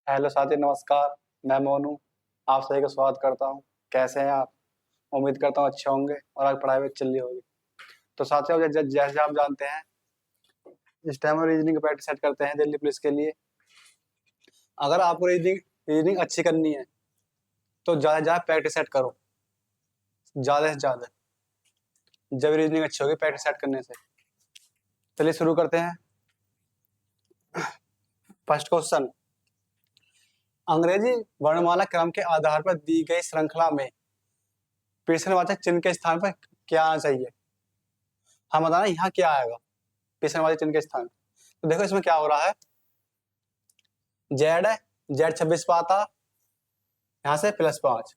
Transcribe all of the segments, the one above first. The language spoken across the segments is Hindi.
हेलो साथी, नमस्कार। मैं मोनू, आप सभी का स्वागत करता हूँ। कैसे हैं आप? उम्मीद करता हूँ अच्छे होंगे और आज पढ़ाई भी चल रही होगी। तो साथियों, जैसे आप जानते हैं, इस टाइम हम रीजनिंग की प्रैक्टिस सेट करते हैं दिल्ली पुलिस के लिए। अगर आपको रीजनिंग रीजनिंग अच्छी करनी है तो ज़्यादा से ज़्यादा प्रैक्टिस सेट करो, ज़्यादा से ज़्यादा। जब रीजनिंग अच्छी होगी प्रैक्टिस सेट करने से। चलिए शुरू करते हैं। फर्स्ट क्वेश्चन, अंग्रेजी वर्णमाला क्रम के आधार पर दी गई श्रृंखला में प्रश्नवाचक चिन्ह के स्थान पर क्या आना चाहिए? हम बताना यहाँ क्या आएगा प्रश्नवाचक चिन्ह के स्थान। तो देखो इसमें क्या हो रहा है। जेड है, जेड 26 पे आता, यहाँ से +5,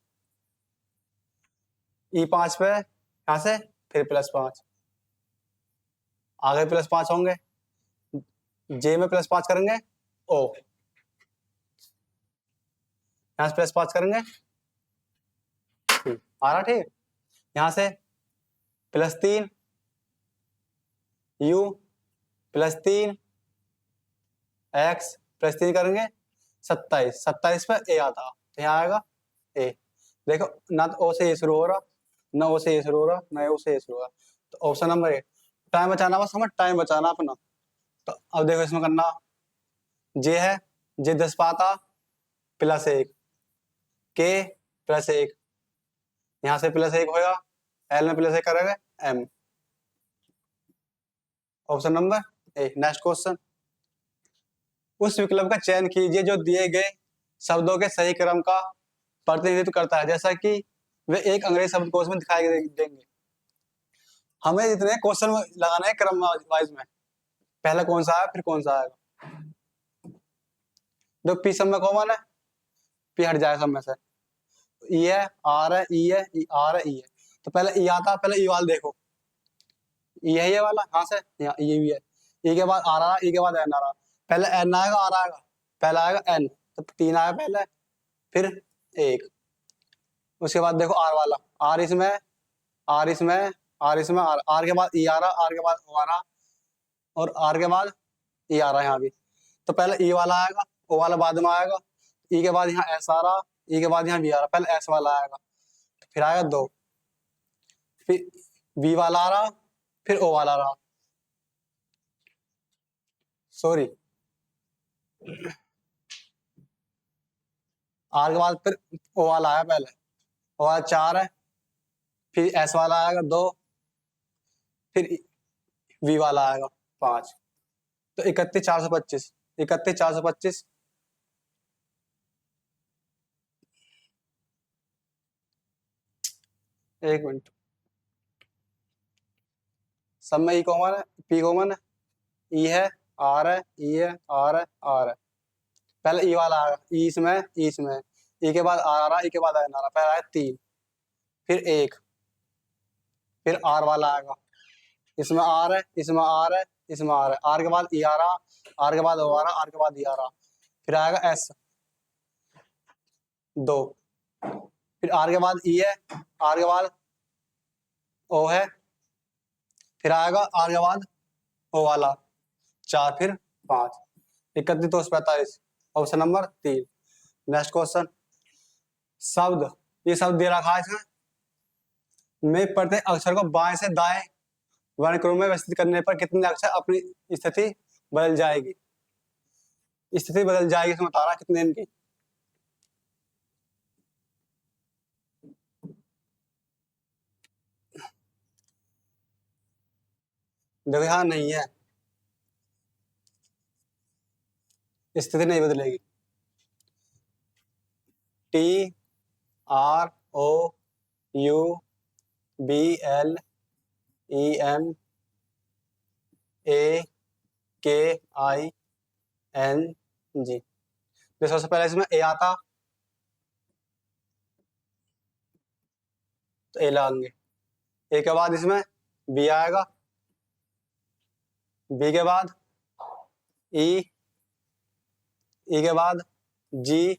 E5 पे यहाँ से फिर +5, आगे +5 होंगे, जे में +5 करेंगे, ओ यहाँ से +5 करेंगे, आ रहा ठीक। यहाँ से +3, U +3, X +3 करेंगे, 27, 27 पे ए आता, तो यहाँ आएगा ए। देखो ना तो ओ से ए शुरू हो रहा, ना ओ से ए शुरू हो रहा, ना ओ से ए शुरू हो रहा। तो ऑप्शन नंबर ए। टाइम बचाना, बस हमें टाइम बचाना अपना। तो अब देखो इसमें करना, जे है, जे 10 पाता +1, के +1, यहाँ से +1 होगा, एल में +1 करेंगे, M. Option number A. Next question, उस विकल्प का चयन कीजिए जो दिए गए शब्दों के सही क्रम का प्रतिनिधित्व करता है, जैसा कि वे एक अंग्रेजी शब्दकोश में दिखाई देंगे। हमें इतने क्वेश्चन लगाने हैं क्रम वाइज में, पहला कौन सा है फिर कौन सा आएगा। जो पी सब में कॉमन है, पी हट जाए सब में से। ई है, आर है, ई है, आर है, ई है। तो पहले ई आता, पहले ई वाला देखो, ई है ये वाला, यहाँ से यहाँ ये भी है। ई के बाद आर आ रहा, ई के बाद एन आ रहा। पहले एन आएगा, आर आएगा, पहला आएगा एन, तो 3 आएगा पहले, फिर 1। उसके बाद देखो आर वाला, आर इसमें, आर इसमें, आर इसमें, आर, आर के बाद ई आ रहा, आर के बाद ओ आ रहा, और आर के बाद ई आ रहा है यहाँ भी। तो पहले ई वाला आएगा, ओ वाला बाद में आएगा, ई के बाद यहाँ एस आ रहा, ई के बाद यहाँ बी आ रहा, पहले एस वाला आएगा, फिर आएगा 2, फिर बी वाला आ रहा, फिर ओ वाला आ रहा, सॉरी, आर के बाद फिर ओ वाला आया, पहले ओ वाला 4 है, फिर एस वाला आएगा 2, फिर वी वाला आएगा 5। तो 31,425, 31,425। एक मिनट, सब में ई कॉमन है, पी कॉमन है, ई है, आर है, ई है, आर है, आर है। पहले ई वाला आएगा, ई इसमें, ई इसमें, ई के बाद आर आ रहा, ई के बाद एन आ रहा, पहला है 3, फिर 1, फिर आर वाला आएगा, इसमें आर है, इसमें आर है, इसमें आर है, आर के बाद ई आ रहा, आर के बाद ओ आ रहा, आर के बाद ई आ रहा, फिर आएगा एस 2, फिर आर के बाद ई है, आर के बाद ओ है, फिर आएगा आर के बाद ओ वाला 4, फिर 5, 31,245। Option number 3। नेक्स्ट क्वेश्चन, शब्द, ये शब्द दे रखा है इसमें, में प्रत्येक अक्षर को बाएं से दाएं वर्णक्रम में व्यवस्थित करने पर कितने अक्षर अपनी स्थिति बदल जाएगी? स्थिति बदल जाएगी इसमें बता रहा कितने इनकी। देखो यहाँ नहीं है, स्थिति नहीं बदलेगी। T R O U B L E M A K I N G. तो सबसे पहले इसमें ए आता, तो ए लगाएंगे। ए के बाद इसमें बी आएगा, बी के बाद ई, ई के बाद जी,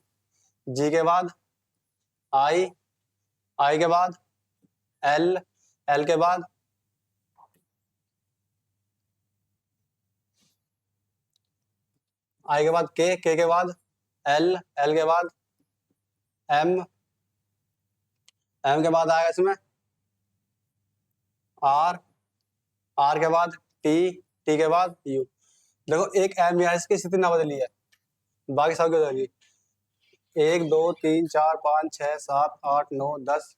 जी के बाद आई, आई के बाद एल, एल के बाद आई के बाद के के बाद एल, एल के बाद एम, एम के बाद आएगा इसमें आर, आर के बाद टी, टी के बाद यू। देखो एक एम या इसकी स्थिति ना बदली है, बाकी सब की बदली। 1 2 3 4 5 6 7 8 9 10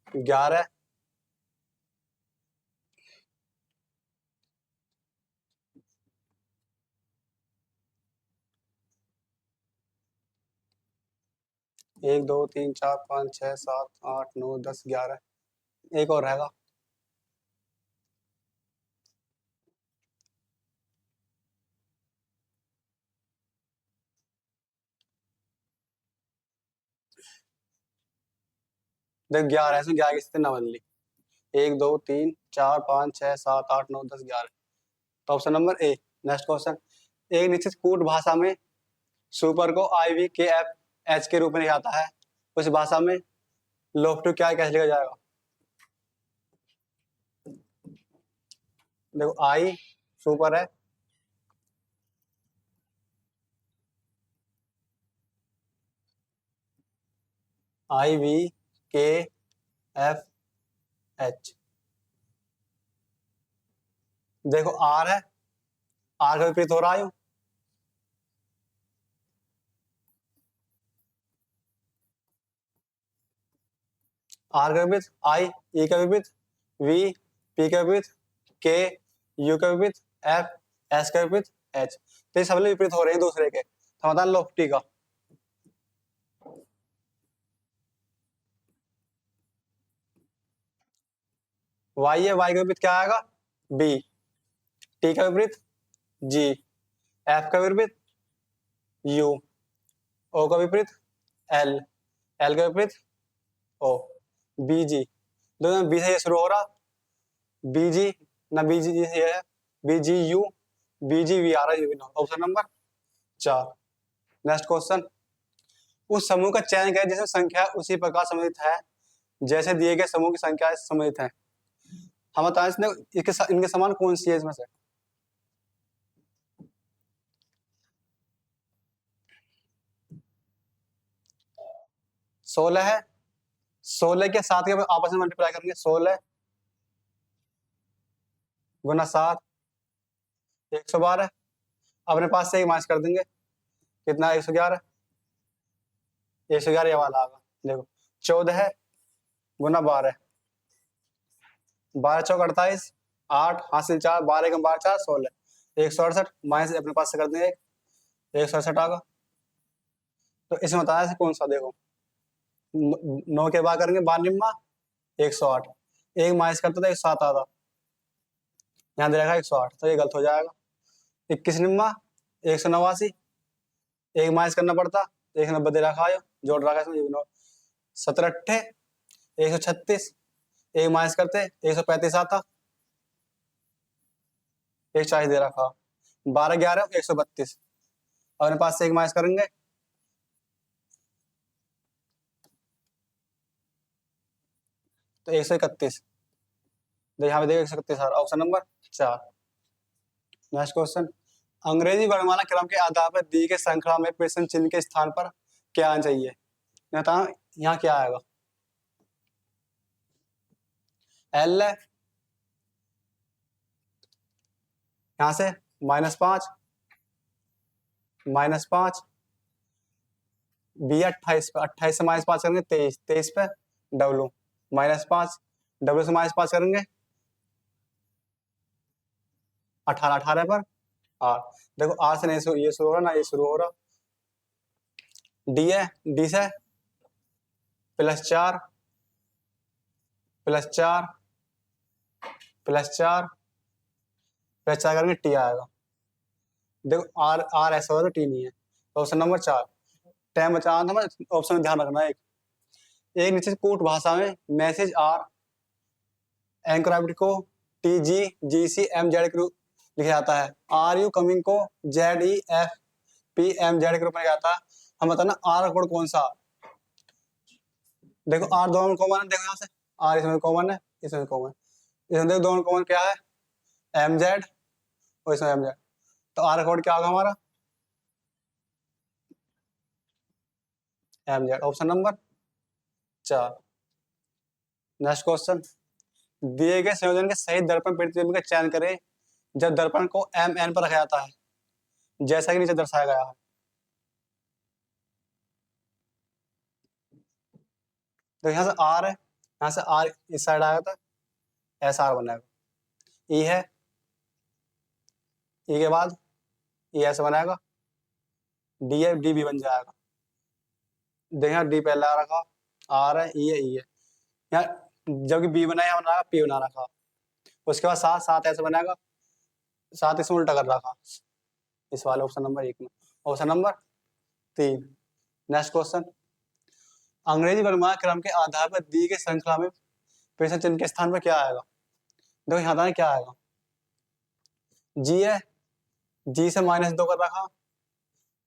11, 1 2 3 4 5 6 7 8 9 10 11, एक और रहेगा। देख 11 है, इसमें 11 की स्थिति ना बदली। 1 2 3 4 5 6 7 8 9 10 11, तो option number A. Next question, एक निश्चित कूट भाषा में सुपर को आई वी के एफ एच के रूप में लिखा जाता है, उस भाषा में लोग टू क्या कैसे लिखा जाएगा? देखो आई सुपर है, आई वी के एफ एच। देखो आर है, आर का विपरीत हो रहा है, आर का विपरीत आई, ई का विपरीत वी, पी का विपरीत के, यू का विपरीत एफ, एस का विपरीत एच। तो ये सब विपरीत हो रहे हैं दूसरे के, समाधान लो टी का। वाई है, वाई का विपरीत क्या आएगा? बी, टी का विपरीत जी, एफ का विपरीत यू, ओ का विपरीत एल, एल का विपरीत ओ, बी जी। दोनों बी से ये शुरू हो रहा, बी जी ना, बी जी ये है, B G U, B G V आ रहा है, ऑप्शन नंबर 4। नेक्स्ट क्वेश्चन, उस समूह का चयन करें जिसमें संख्या उसी प्रकार सम्मिलित है जैसे दिए गए समूह की संख्या सम्मिलित है। हम बताएं इसने इनके समान कौन सी है इसमें से? सोलह है, 16 के साथ के आपस में मल्टीप्लाई करेंगे, 16 गुना 7 112, अपने पास से एक माइनस कर देंगे, कितना 111, 111 ये वाला आगा। देखो 14 है गुना 12, 12 चौक 48, 8 हासिल 4, 12 कम 12 4 16, 168 माइनस अपने पास से कर देंगे 168 आगा। तो इसमें बताया से कौन सा? देखो 9 के बाद करेंगे 92, 108, एक माइनस करता था 107 आता, यहाँ दे रखा 108, तो ये गलत हो जाएगा। 21 निम्मा 189, एक माइनस करना पड़ता, 190 दे रखा है, जोड़ रखा है इसमें, 17 अट्ठे 136, एक माइनस करते 135 आता, 140 दे रखा, 12 11 132, अपने पास से एक माइनस करेंगे, तो 131, यहाँ पे देखो 131 आ रहा, ऑप्शन नंबर 4। नेक्स्ट क्वेश्चन, अंग्रेजी वर्णमाला क्रम के आधार पर दी गई श्रृंखला में प्रश्न चिन्ह के स्थान पर क्या आना चाहिए? यहाँ क्या आएगा? एल है, यहां से -5, -5, बी 28 पे, 28 से -5 करेंगे 23, 23 पे डब्लू -5, डब्लू से -5 करेंगे 18, 18 पर आर। देखो आर से नहीं ये शुरू हो रहा ना, ये शुरू हो रहा, डी है, डी से +4 +4 +4 +4 करेंगे टी आएगा। देखो आर आर ऐसा होगा तो टी नहीं है, तो ऑप्शन नंबर 4। टाइम बचाना था, मैं ऑप्शन में ध्यान रखना है। एक निश्चित कूट भाषा में मैसेज आर एनक्रिप्ट को T G G C M Z के रूप लिखा जाता है, आर यू कमिंग को Z E F P M Z के रूप में लिखा जाता है। हम बताना आर कोड कौन सा? देखो आर दोनों में कॉमन है, देखो यहाँ से आर इसमें कॉमन है, इसमें कॉमन, इसमें देखो दोनों कॉमन क्या है, एम जेड और इसमें एम जेड, तो आर कोड क्या होगा हमारा? M Z. Option number 4। Next question, दिए गए संयोजन के सही दर्पण प्रतिबिंब का चयन करें जब दर्पण को एम एन पर रखा जाता है, जैसा कि नीचे दर्शाया गया है। तो यहाँ से आर है, यहाँ से आर इस साइड आया था, एस आर बनेगा। ई है, ई के बाद ई एस बनेगा, डी है, डी बी बन जाएगा। देखना डी पहले आ रखा, आर है, ई है, ई है। यहाँ जबकि बी बनाया, यहाँ बना पी बना रखा। उसके बाद सात, सात ऐसे बनेगा, सात इसमें उल्टा कर रखा इस वाले ऑप्शन नंबर 1 में। Option number 3। नेक्स्ट क्वेश्चन, अंग्रेजी वर्णमाला क्रम के आधार पर दी गई श्रृंखला में प्रश्न चिन्ह के स्थान पर क्या आएगा। देखो यहाँ था क्या आएगा, जी है, जी से -2 कर रखा,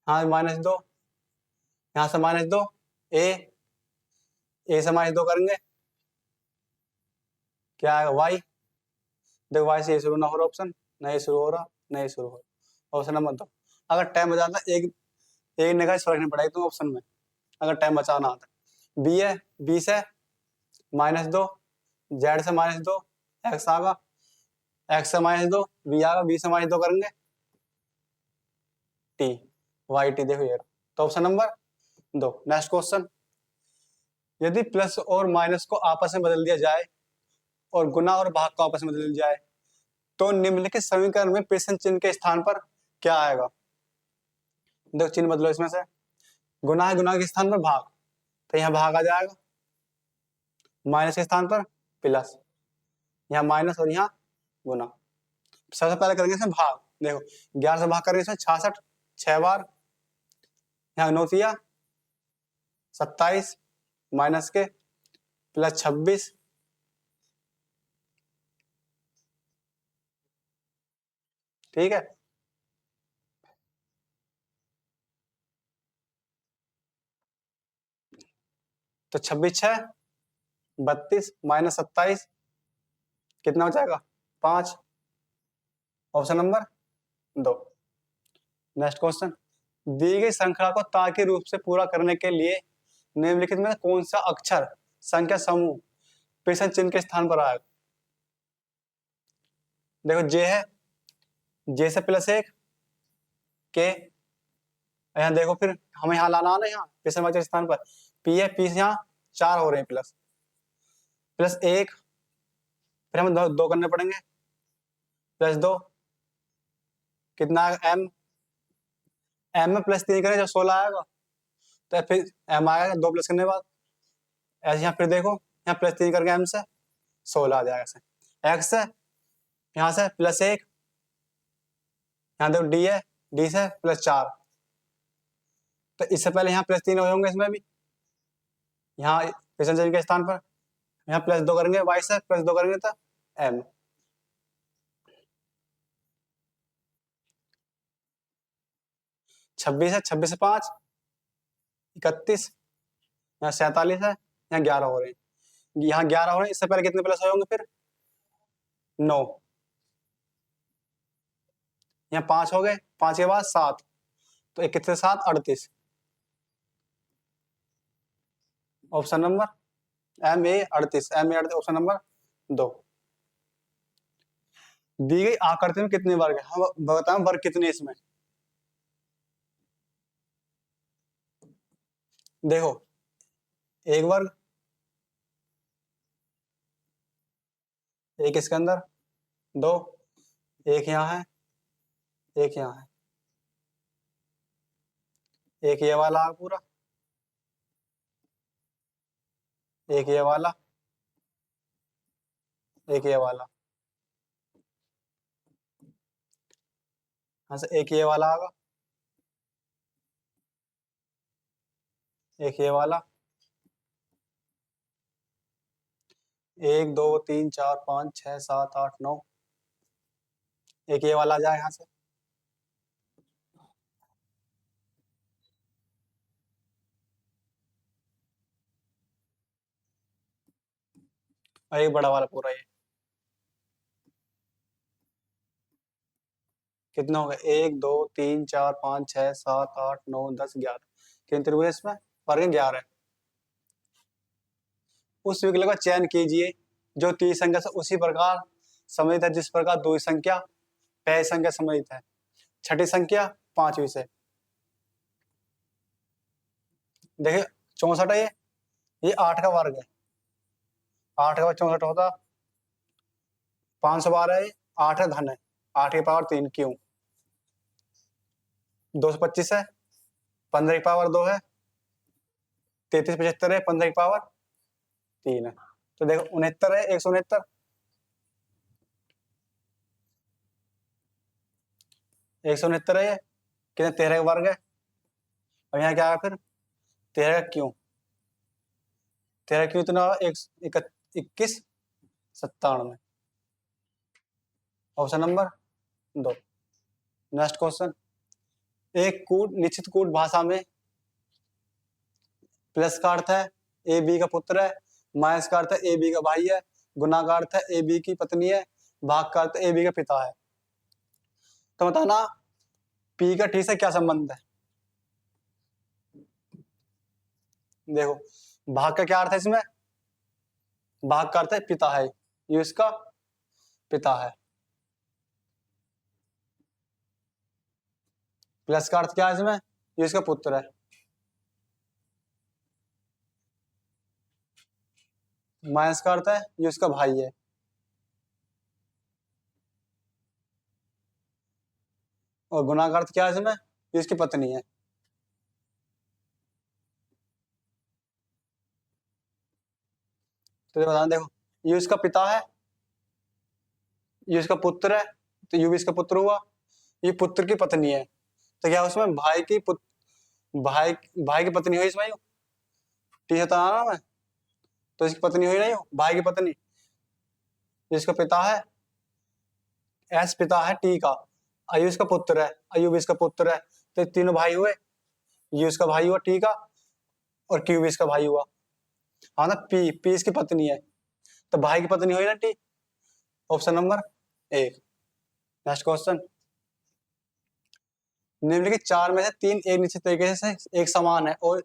हाँ -2, यहाँ से -2, ए से -2 करेंगे, क्या आएगा, वाई। देखो वाई से ये शुरू ना हो रहा ऑप्शन, नहीं शुरू हो रहा, नहीं शुरू हो रहा। Option number 2। अगर टाइम बचाना एक एक निगाह फर्क नहीं पड़ेगी तुम ऑप्शन में, अगर टाइम बचाना आता है। बी है, बी से -2, जेड से -2, एक्स आगा, एक्स से -2, बी आगा, बी से -2 करेंगे, टी, वाई टी। देखो ये, तो ऑप्शन नंबर 2। नेक्स्ट क्वेश्चन, यदि प्लस और माइनस को आपस में बदल दिया जाए और गुना और भाग को आपस में बदल दिया जाए तो निम्नलिखित समीकरण में प्रश्न चिन्ह के स्थान पर क्या आएगा। देखो चिन्ह बदलो इसमें से, गुना है, गुना के स्थान पर भाग, तो यहाँ भाग आ जाएगा, माइनस के स्थान पर प्लस, यहाँ माइनस और यहाँ गुना। सबसे पहले करेंगे इसमें भाग। देखो 11 से भाग करेंगे इसमें 66, 6 बार, यहाँ 9 तिया 27, माइनस के प्लस 26, ठीक है। तो 26 6 32 -27 कितना बचाएगा, 5। Option number 2। नेक्स्ट क्वेश्चन, दी गई श्रृंखला को तार्किक रूप से पूरा करने के लिए निम्नलिखित में कौन सा अक्षर संख्या समूह प्रश्न चिन्ह के स्थान पर आएगा। देखो जे है, जे से +1, के, यहाँ देखो फिर हमें यहाँ लाना है ना, यहाँ प्रश्न वाचक स्थान पर पी है, पी से यहाँ 4 हो रहे हैं, +1, फिर हमें दो करने पड़ेंगे, +2 कितना आएगा, एम, एम में +3 करें जब 16 आएगा, तो फिर एम आएगा 2 प्लस करने के बाद, ऐसे यहाँ फिर देखो यहाँ +3 करके एम से 16 आ जाएगा ऐसे। एक्स से यहाँ से +1, यहाँ देखो डी है, डी से +4, तो इससे पहले यहाँ +3 हो होंगे इसमें भी, यहाँ प्रश्न चिन्ह के स्थान पर यहाँ +2 करेंगे, वाई से +2 करेंगे तो एम। छब्बीस है, 26 से 5 31, यहाँ 47 है, यहाँ 11 हो रहे हैं, यहाँ 11 हो रहे हैं, इससे पहले कितने प्लस होंगे फिर 9, यहाँ 5 हो गए, 5 के बाद 7, तो 21 से 7 38। Option number M A 38, M A 38, option number 2। दी गई आकृति में कितने वर्ग है, हम बताएं वर्ग कितने इसमें। देखो एक वर्ग, एक इसके अंदर, 2, एक यहाँ है, एक यहाँ है, एक ये वाला है पूरा, एक ये वाला, एक ये वाला, यहाँ से एक ये वाला आगा, एक ये वाला, 1 2 3 4 5 6 7 8 9, एक ये वाला आ जाए यहाँ से, और एक बड़ा वाला पूरा ये, कितना हो गया, 1 2 3 4 5 6 7 8 9 10 11, कितने त्रिभुज है इसमें, वर्ग 11। उस विकल्प का चयन कीजिए जो तीसरी संख्या से उसी प्रकार सम्मिलित है जिस प्रकार दूसरी संख्या पहली संख्या सम्मिलित है। छठी संख्या पांचवी से। देखिए 64 है, ये 8 का वर्ग है। 8 का वर्ग 64 होता। 512 है, 8 है धन है, 8 की पावर 3 क्यों। 225 है, 15 की पावर 2 है। 3375 है, 15 की पावर 3 है। तो देखो 69 है, 169। 169 है, ये कितने 13 का वर्ग है। और यहाँ क्या है फिर 13 का क्यों। 13 क्यों इतना 21 97। Option number 2। Next question. एक कूट निश्चित कूट भाषा में प्लस का अर्थ है ए बी का पुत्र है, माइनस का अर्थ है ए बी का भाई है, गुना का अर्थ है ए बी की पत्नी है, भाग का अर्थ ए बी का पिता है। तो बताना पी का टी से क्या संबंध है। देखो भाग का क्या अर्थ है इसमें, भाग का अर्थ है पिता है, ये इसका पिता है। प्लस का अर्थ क्या है इसमें, ये इसका पुत्र है। माइनस का अर्थ है ये इसका भाई है। और गुना का अर्थ क्या है इसमें, ये इसकी पत्नी है। तो बताना देखो ये इसका पिता है, ये इसका पुत्र है, तो ये भी इसका पुत्र हुआ। ये पुत्र की पत्नी है, तो क्या उसमें भाई की भाई भाई की पत्नी हुई इसमें, टी होता है ना मैं, तो इसकी पत्नी हुई नहीं हो, भाई की पत्नी। जिसका पिता है एस पिता है टी का, आयु इसका पुत्र है, अयुब इसका पुत्र है, तो तीनों भाई हुए। यू इसका भाई हुआ टी का, और क्यू भी इसका भाई हुआ। हाँ ना, पी पी इसकी पत्नी है, तो भाई की पत्नी हुई ना T. Option number 1। Next question. निम्नलिखित 4 में से 3 एक निश्चित तरीके से एक समान है और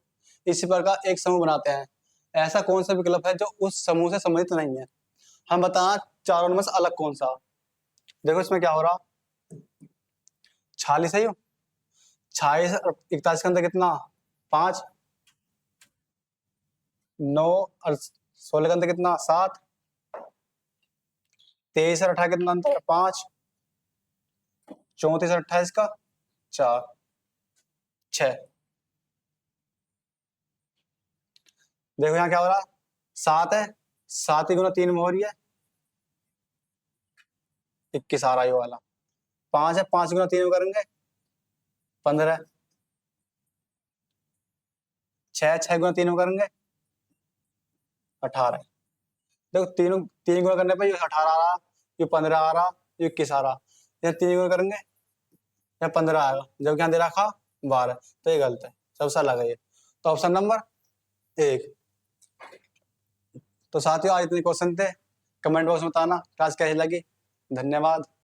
इसी प्रकार एक समूह बनाते हैं। ऐसा कौन सा विकल्प है जो उस समूह से संबंधित नहीं है। हम बताना चारों में से अलग कौन सा। देखो इसमें क्या हो रहा, 46 है यू, 46 और 41 के अंदर कितना 5, 9 और 16 के अंदर कितना 7, 23 और 18 कितना अंतर 5, 34 और 28 का 4, 6। देखो यहाँ क्या हो रहा, 7 है, 7 की गुना 3 में हो रही है 21 आ रहा है वाला। 5 है, 5 गुना 3 में करेंगे 15, 6 गुना 3 में करेंगे 18। देखो 3 गुना करने पर ये 18 आ रहा, ये 15 आ रहा, ये 21 आ रहा। ये 3 गुना करेंगे या 15 आएगा, जबकि यहाँ दे रखा 12, तो ये गलत है, सबसे अलग है ये। तो ऑप्शन नंबर 1। तो साथियों आज इतने क्वेश्चन थे, कमेंट बॉक्स में बताना क्लास कैसी लगी। धन्यवाद।